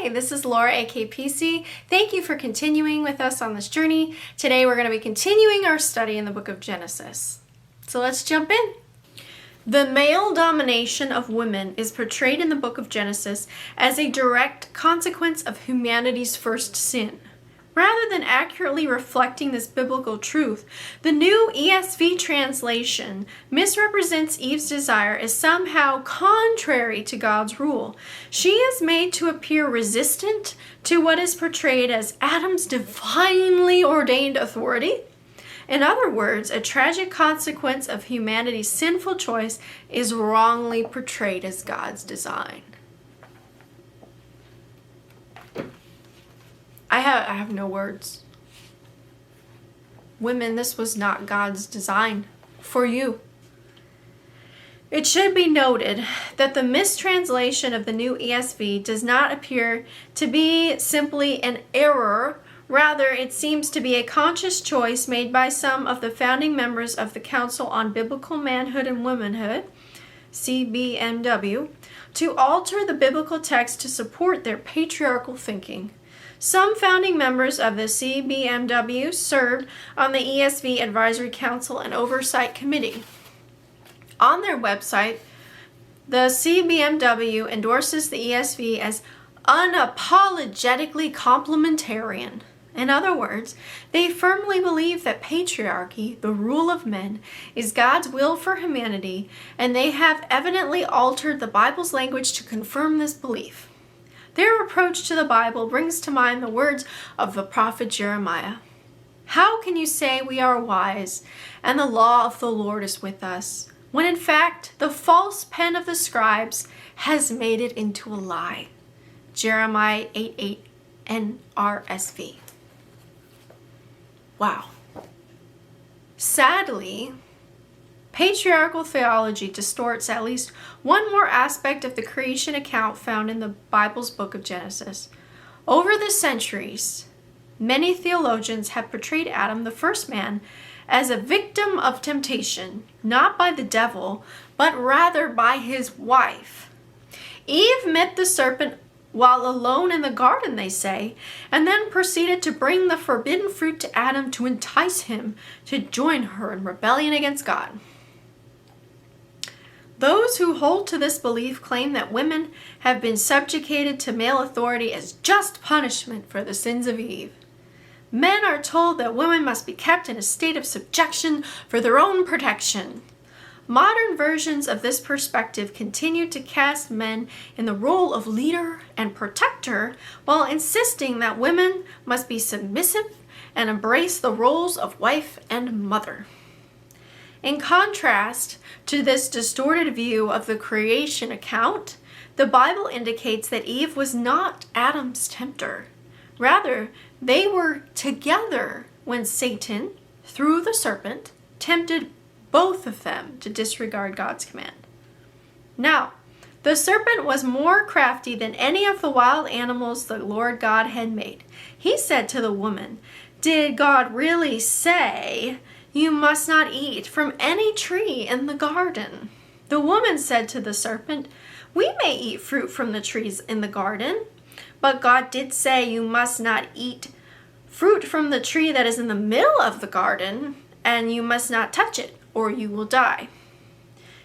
Hi, this is Laura, AKPC. Thank you for continuing with us on this journey. Today we're going to be continuing our study in the book of Genesis. So let's jump in. The male domination of women is portrayed in the book of Genesis as a direct consequence of humanity's first sin. Rather than accurately reflecting this biblical truth, the new ESV translation misrepresents Eve's desire as somehow contrary to God's rule. She is made to appear resistant to what is portrayed as Adam's divinely ordained authority. In other words, a tragic consequence of humanity's sinful choice is wrongly portrayed as God's design. I have no words. Women, this was not God's design for you. It should be noted that the mistranslation of the new ESV does not appear to be simply an error. Rather, it seems to be a conscious choice made by some of the founding members of the Council on Biblical Manhood and Womanhood, CBMW, to alter the biblical text to support their patriarchal thinking. Some founding members of the CBMW served on the ESV Advisory Council and Oversight Committee. On their website, the CBMW endorses the ESV as unapologetically complementarian. In other words, they firmly believe that patriarchy, the rule of men, is God's will for humanity, and they have evidently altered the Bible's language to confirm this belief. Their approach to the Bible brings to mind the words of the prophet Jeremiah. How can you say we are wise and the law of the Lord is with us, when in fact the false pen of the scribes has made it into a lie? Jeremiah 8:8 NRSV. Wow. Sadly, patriarchal theology distorts at least one more aspect of the creation account found in the Bible's book of Genesis. Over the centuries, many theologians have portrayed Adam, the first man, as a victim of temptation, not by the devil, but rather by his wife. Eve met the serpent while alone in the garden, they say, and then proceeded to bring the forbidden fruit to Adam to entice him to join her in rebellion against God. Those who hold to this belief claim that women have been subjugated to male authority as just punishment for the sins of Eve. Men are told that women must be kept in a state of subjection for their own protection. Modern versions of this perspective continue to cast men in the role of leader and protector while insisting that women must be submissive and embrace the roles of wife and mother. In contrast to this distorted view of the creation account, the Bible indicates that Eve was not Adam's tempter. Rather, they were together when Satan, through the serpent, tempted both of them to disregard God's command. Now, the serpent was more crafty than any of the wild animals the Lord God had made. He said to the woman, "Did God really say you must not eat from any tree in the garden?" The woman said to the serpent, "We may eat fruit from the trees in the garden, but God did say you must not eat fruit from the tree that is in the middle of the garden, and you must not touch it, or you will die."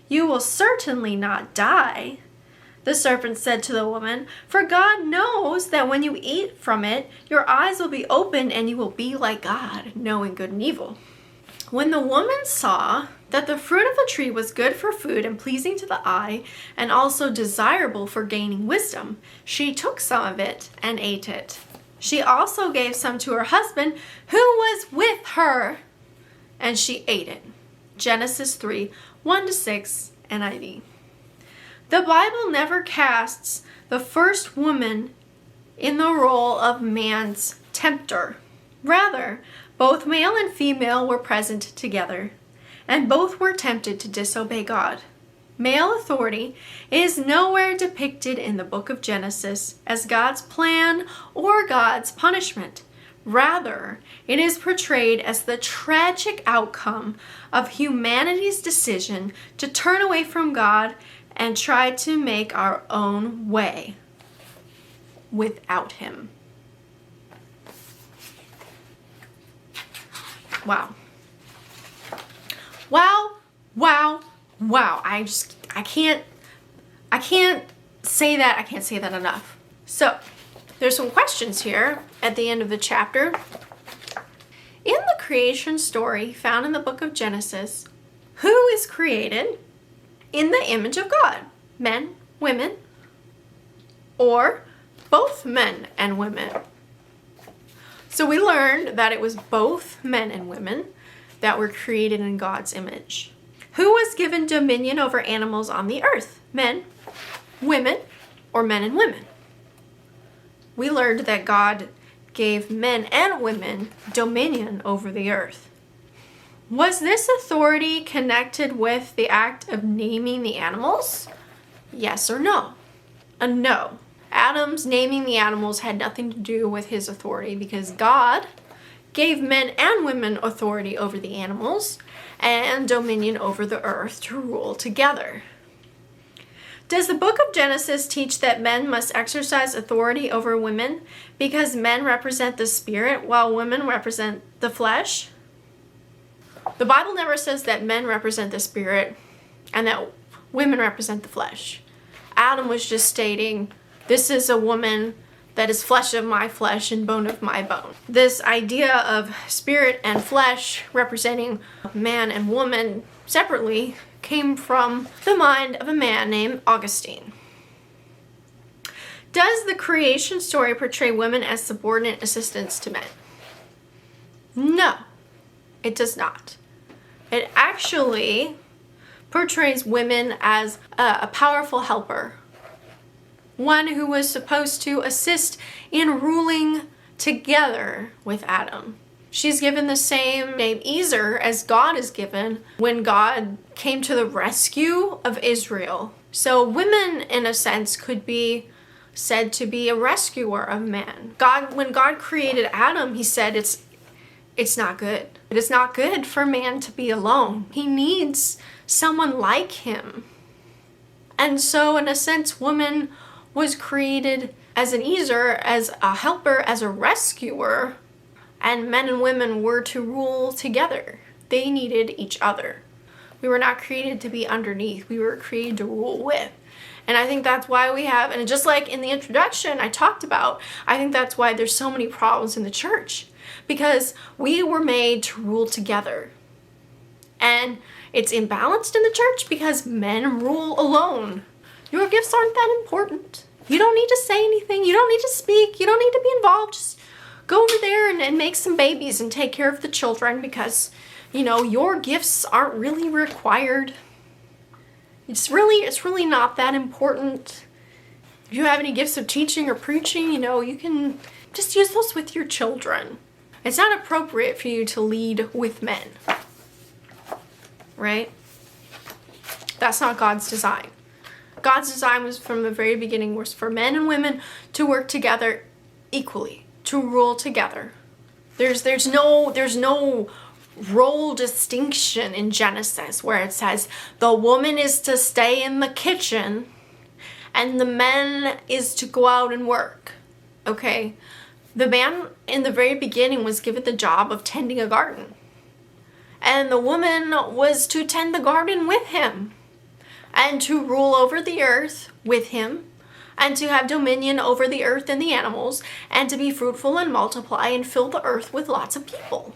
"You will certainly not die," the serpent said to the woman, "for God knows that when you eat from it, your eyes will be opened and you will be like God, knowing good and evil." When the woman saw that the fruit of the tree was good for food and pleasing to the eye, and also desirable for gaining wisdom, she took some of it and ate it. She also gave some to her husband who was with her, and she ate it. Genesis 3:1-6 NIV. The Bible never casts the first woman in the role of man's tempter. Rather, both male and female were present together, and both were tempted to disobey God. Male authority is nowhere depicted in the book of Genesis as God's plan or God's punishment. Rather, it is portrayed as the tragic outcome of humanity's decision to turn away from God and try to make our own way. without him. Wow. Wow, wow, wow. I can't say that. I can't say that enough. So, there's some questions here at the end of the chapter. In the creation story found in the book of Genesis, who is created in the image of God? Men, women, or both men and women? So we learned that it was both men and women that were created in God's image. Who was given dominion over animals on the earth? Men, women, or men and women? We learned that God gave men and women dominion over the earth. Was this authority connected with the act of naming the animals? Yes or no? A no. Adam's naming the animals had nothing to do with his authority because God gave men and women authority over the animals and dominion over the earth to rule together. Does the book of Genesis teach that men must exercise authority over women because men represent the spirit while women represent the flesh? The Bible never says that men represent the spirit and that women represent the flesh. Adam was just stating, this is a woman that is flesh of my flesh and bone of my bone. This idea of spirit and flesh representing man and woman separately came from the mind of a man named Augustine. Does the creation story portray women as subordinate assistants to men? No, it does not. It actually portrays women as a powerful helper, one who was supposed to assist in ruling together with Adam. She's given the same name Ezer as God is given when God came to the rescue of Israel. So women, in a sense, could be said to be a rescuer of man. When God created Adam, he said it's not good. It is not good for man to be alone. He needs someone like him. And so, in a sense, woman was created as an Ezer, as a helper, as a rescuer, and men and women were to rule together. They needed each other. We were not created to be underneath. We were created to rule with. And I think that's why we have, and just like in the introduction I talked about, I think that's why there's so many problems in the church. Because we were made to rule together. And it's imbalanced in the church because men rule alone. Your gifts aren't that important. You don't need to say anything. You don't need to speak. You don't need to be involved. Just go over there and make some babies and take care of the children because, your gifts aren't really required. It's really not that important. If you have any gifts of teaching or preaching, you can just use those with your children. It's not appropriate for you to lead with men. Right? That's not God's design. God's design was from the very beginning was for men and women to work together equally, to rule together. There's no role distinction in Genesis where it says the woman is to stay in the kitchen and the man is to go out and work. Okay? The man in the very beginning was given the job of tending a garden. And the woman was to tend the garden with him and to rule over the earth with him and to have dominion over the earth and the animals and to be fruitful and multiply and fill the earth with lots of people.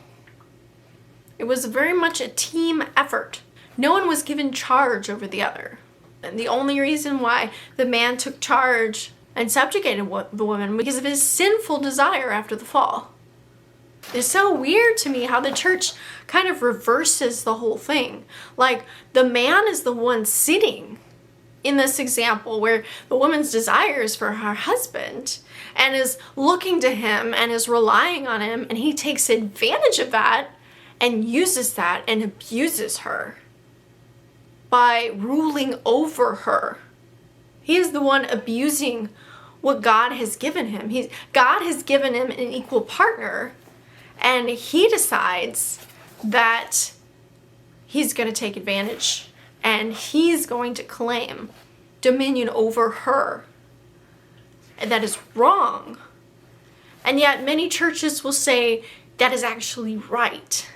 It was very much a team effort. No one was given charge over the other. And the only reason why the man took charge and subjugated the woman because of his sinful desire after the fall. It's so weird to me how the church kind of reverses the whole thing. Like, the man is the one sitting in this example where the woman's desire is for her husband and is looking to him and is relying on him, and he takes advantage of that and uses that and abuses her by ruling over her. He is the one abusing what God has given him. God has given him an equal partner, and he decides that he's going to take advantage and he's going to claim dominion over her. that is wrong. And yet many churches will say that is actually right.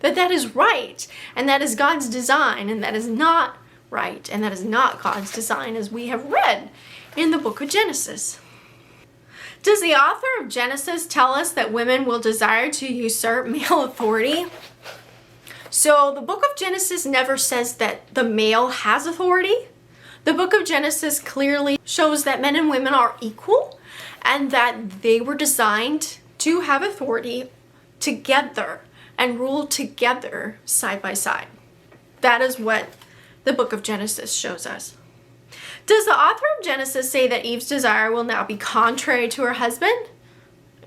that is right, and that is God's design, and that is not right, and that is not God's design, as we have read in the book of Genesis. Does the author of Genesis tell us that women will desire to usurp male authority? So the book of Genesis never says that the male has authority. The book of Genesis clearly shows that men and women are equal and that they were designed to have authority together and rule together side by side. That is what the book of Genesis shows us. Does the author of Genesis say that Eve's desire will now be contrary to her husband?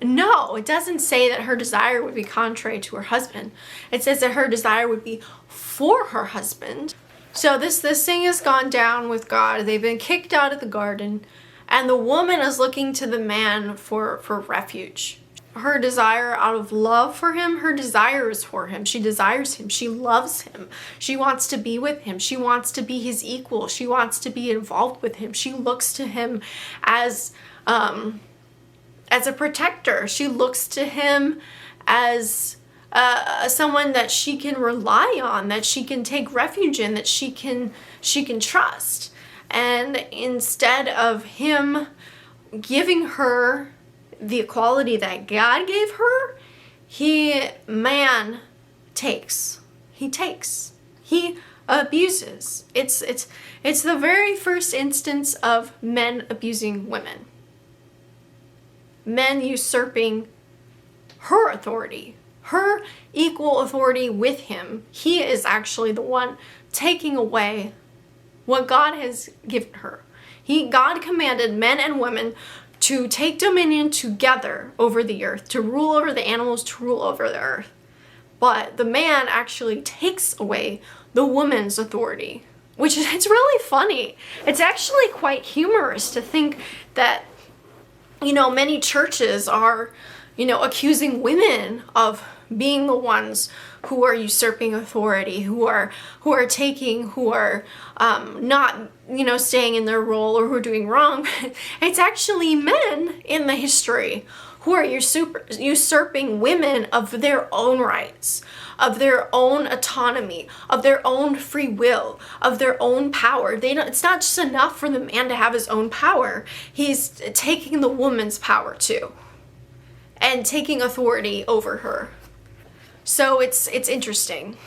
No, it doesn't say that her desire would be contrary to her husband. It says that her desire would be for her husband. So this thing has gone down with God. They've been kicked out of the garden, and the woman is looking to the man for refuge. Her desire out of love for him, her desire is for him. She desires him. She loves him. She wants to be with him. She wants to be his equal. She wants to be involved with him. She looks to him as a protector. She looks to him as someone that she can rely on, that she can take refuge in, that she can trust. And instead of him giving her the equality that God gave her, he takes. He abuses. It's the very first instance of men abusing women. Men usurping her authority, her equal authority with him. He is actually the one taking away what God has given her. God commanded men and women to take dominion together over the earth, to rule over the animals, to rule over the earth. But the man actually takes away the woman's authority, which is, it's really funny. It's actually quite humorous to think that, many churches are, accusing women of being the ones who are usurping authority, who are not, staying in their role, or who are doing wrong. It's actually men in the history who are usurping women of their own rights, of their own autonomy, of their own free will, of their own power. It's not just enough for the man to have his own power. He's taking the woman's power too, and taking authority over her. So it's interesting.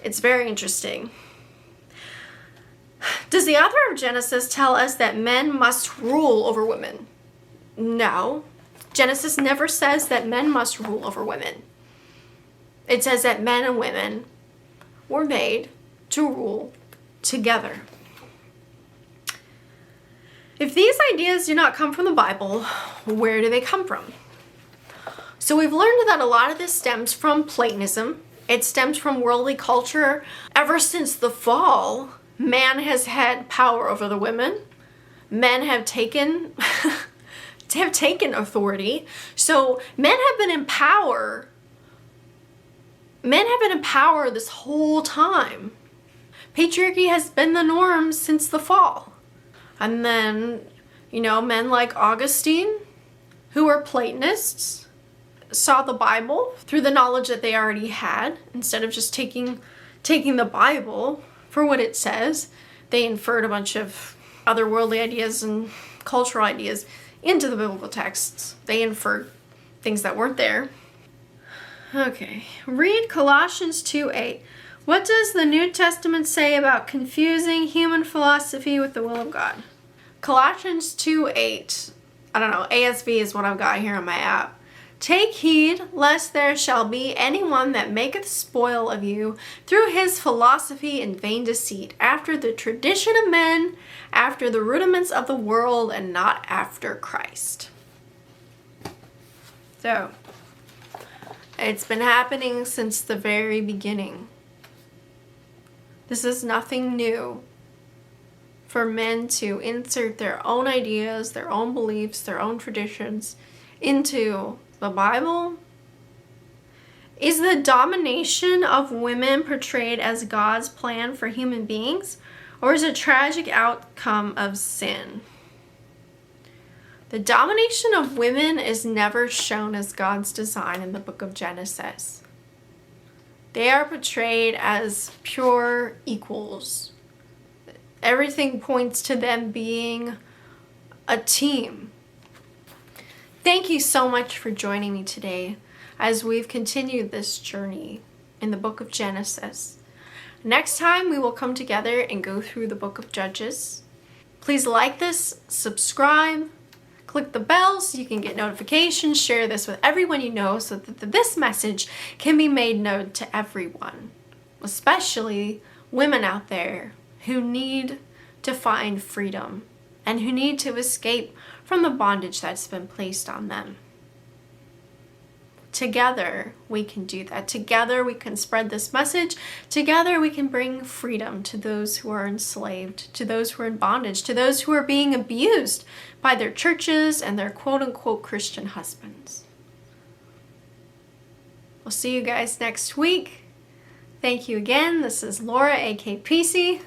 It's very interesting. Does the author of Genesis tell us that men must rule over women? No. Genesis never says that men must rule over women. It says that men and women were made to rule together. If these ideas do not come from the Bible, where do they come from? So we've learned that a lot of this stems from Platonism. It stems from worldly culture. Ever since the fall, man has had power over the women. Men have taken authority. So men have been in power. Men have been in power this whole time. Patriarchy has been the norm since the fall. And then, men like Augustine, who were Platonists, saw the Bible through the knowledge that they already had. Instead of just taking the Bible for what it says, they inferred a bunch of other worldly ideas and cultural ideas into the biblical texts. They inferred things that weren't there. Okay, read Colossians 2:8. What does the New Testament say about confusing human philosophy with the will of God? Colossians 2:8. I don't know, ASV is what I've got here on my app. Take heed lest there shall be anyone that maketh spoil of you through his philosophy and vain deceit, after the tradition of men, after the rudiments of the world, and not after Christ. So, it's been happening since the very beginning. This is nothing new for men to insert their own ideas, their own beliefs, their own traditions into the Bible. Is the domination of women portrayed as God's plan for human beings, or is it a tragic outcome of sin? The domination of women is never shown as God's design in the book of Genesis. They are portrayed as pure equals. Everything points to them being a team. Thank you so much for joining me today as we've continued this journey in the book of Genesis. Next time we will come together and go through the book of Judges. Please like this, subscribe, click the bell so you can get notifications, share this with everyone you know so that this message can be made known to everyone, especially women out there who need to find freedom and who need to escape from the bondage that's been placed on them. Together we can do that. Together we can spread this message. Together we can bring freedom to those who are enslaved, to those who are in bondage, to those who are being abused by their churches and their quote-unquote Christian husbands. We'll see you guys next week. Thank you again. This is Laura, aka PC.